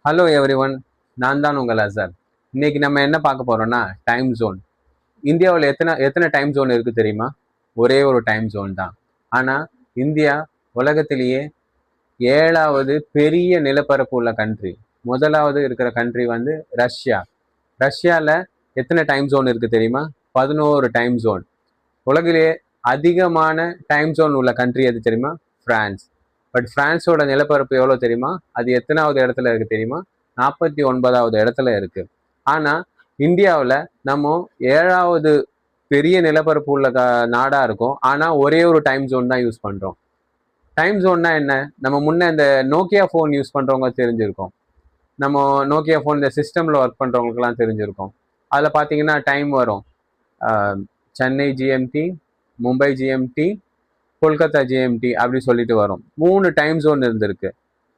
Hello everyone, நான் தான் உங்கள் அசர். இன்னைக்கு நம்ம என்ன பார்க்க போறோம்னா டைம் ஜோன். இந்தியாவில் எத்தனை எத்தனை டைம் ஜோன் இருக்கு தெரியுமா? ஒரே ஒரு டைம் ஜோன் தான். ஆனா இந்தியா உலகத்திலேயே 7வது பெரிய நிலப்பரப்பு உள்ள கண்ட்ரி. முதலாவது இருக்கிற கண்ட்ரி வந்து ரஷ்யா. ரஷ்யால எத்தனை டைம் ஜோன் இருக்கு தெரியுமா? 11 டைம் ஜோன். உலகிலேயே அதிகமான டைம் ஜோன் உள்ள கண்ட்ரி எது தெரியுமா? பிரான்ஸ். பட் பிரான்ஸோட நிலப்பரப்பு எவ்வளோ தெரியுமா? அது எத்தனாவது இடத்துல இருக்கு தெரியுமா? 49வது இடத்துல இருக்கு. ஆனா இந்தியாவில் நம்ம 7வது பெரிய நிலப்பரப்பு உள்ள நாடா இருக்கும். ஆனா ஒரே ஒரு டைம் ஜோன் தான் யூஸ் பண்றோம். டைம் ஜோன்னா என்ன? நம்ம முன்ன இந்த நோக்கியா ஃபோன் யூஸ் பண்றவங்க தெரிஞ்சிருக்கோம். நம்ம நோக்கியா ஃபோன் இந்த சிஸ்டம்ல ஒர்க் பண்றவங்களுக்குலாம் தெரிஞ்சிருக்கும். அதில் பார்த்தீங்கன்னா டைம் வரும். Chennai GMT, Mumbai GMT, Kolkata GMT அப்படி சொல்லிட்டு வரும். 3 டைம் ஜோன் இருந்திருக்கு.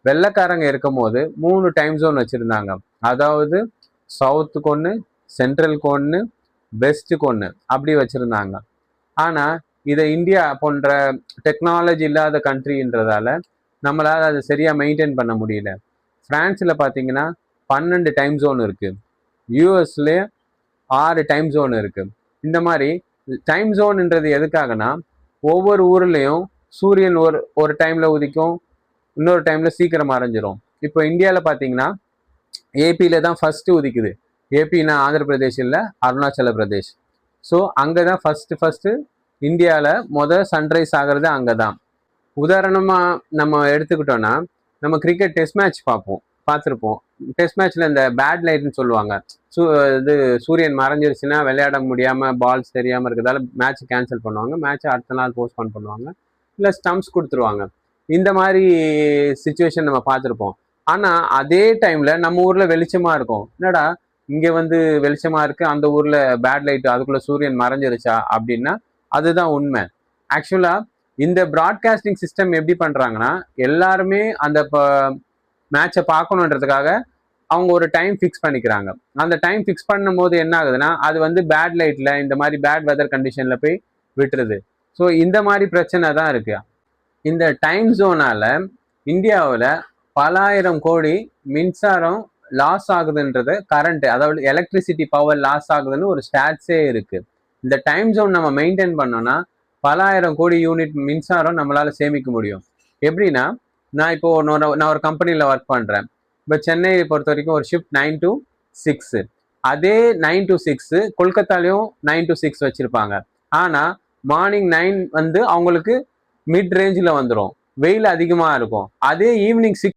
வெள்ளைக்காரங்க இருக்கும் போது 3 டைம் ஜோன் வச்சிருந்தாங்க. அதாவது சவுத்துக்கு ஒன்று, சென்ட்ரலுக்கு ஒன்று, வெஸ்ட்டுக்கு ஒன்று அப்படி வச்சிருந்தாங்க. ஆனா இதை இந்தியா போன்ற டெக்னாலஜி இல்லாத கண்ட்ரின்றதால நம்மளால அதை சரியா மெயின்டைன் பண்ண முடியல. பிரான்ஸ்ல பாத்தீங்கன்னா 12 டைம் ஜோன் இருக்கு. யூஎஸ்ல 6 டைம் ஜோன் இருக்கு. இந்த மாதிரி டைம் ஜோன்ன்றது எதுக்காகனா ஒவ்வொரு ஊர்லயும் சூரியன் ஒரு ஒரு டைம்ல உதிக்கும், இன்னொரு டைம்ல சீக்கிரம் மறைஞ்சிரும். இப்போ இந்தியாவில பாத்தீங்கன்னா ஏபியில தான் ஃபர்ஸ்ட் உதிக்குது. ஏபின்னா ஆந்திர பிரதேஷ் இல்லை, அருணாச்சல பிரதேஷ். ஸோ அங்கதான் ஃபர்ஸ்ட் இந்தியாவில் சன்ரைஸ் ஆகிறது அங்கதான். உதாரணமா நம்ம எடுத்துக்கிட்டோம்னா நம்ம கிரிக்கெட் டெஸ்ட் மேட்ச் பார்த்துருப்போம். டெஸ்ட் மேட்ச்ல இந்த பேட் லைட்னு சொல்லுவாங்க. இது சூரியன் மறைஞ்சிருச்சுன்னா விளையாட முடியாம பால்ஸ் தெரியாம இருக்கிறதால மேட்ச் கேன்சல் பண்ணுவாங்க. மேட்சை அடுத்த நாள் போஸ்ட்போன் பண்ணுவாங்க, இல்லை ஸ்டம்ப்ஸ் கொடுத்துருவாங்க. இந்த மாதிரி சுச்சுவேஷன் நம்ம பார்த்துருப்போம். ஆனா அதே டைம்ல நம்ம ஊர்ல வெளிச்சமா இருக்கும். என்னடா இங்க வெளிச்சமா இருக்கு, அந்த ஊர்ல பேட் லைட், அதுக்குள்ள சூரியன் மறைஞ்சிருச்சா அப்படின்னா அதுதான் உண்மை. ஆக்சுவலா இந்த ப்ராட்காஸ்டிங் சிஸ்டம் எப்படி பண்றாங்கன்னா எல்லாருமே அந்த மேட்சை பார்க்கணுன்றதுக்காக அவங்க ஒரு டைம் ஃபிக்ஸ் பண்ணிக்கிறாங்க. அந்த டைம் ஃபிக்ஸ் பண்ணும் போது என்ன ஆகுதுன்னா அது பேட் லைட்ல இந்த மாதிரி பேட் வெதர் கண்டிஷன்ல போய் விட்டுருது. ஸோ இந்த மாதிரி பிரச்சனை தான் இருக்கு. இந்த டைம் ஜோனால இந்தியாவில் பலாயிரம் கோடி மின்சாரம் லாஸ் ஆகுதுன்றது, கரண்ட் அதாவது எலக்ட்ரிசிட்டி பவர் லாஸ் ஆகுதுன்னு ஒரு ஸ்டாட்ஸே இருக்கு. இந்த டைம் ஜோன் நம்ம மெயின்டைன் பண்ணோம்னா பலாயிரம் கோடி யூனிட் மின்சாரம் நம்மளால சேமிக்க முடியும். எப்படின்னா, நான் இப்போ நான் ஒரு கம்பெனியில் ஒர்க் பண்றேன். இப்போ சென்னையை பொறுத்த வரைக்கும் ஒரு ஷிஃப்ட் 9 to 6. அதே 9 to 6 கொல்கத்தாலையும் 9 to 6 வச்சிருப்பாங்க. ஆனா மார்னிங் 9 அவங்களுக்கு மிட் ரேஞ்சில் வந்துடும், வெயில் அதிகமாக இருக்கும். அதே ஈவினிங் 6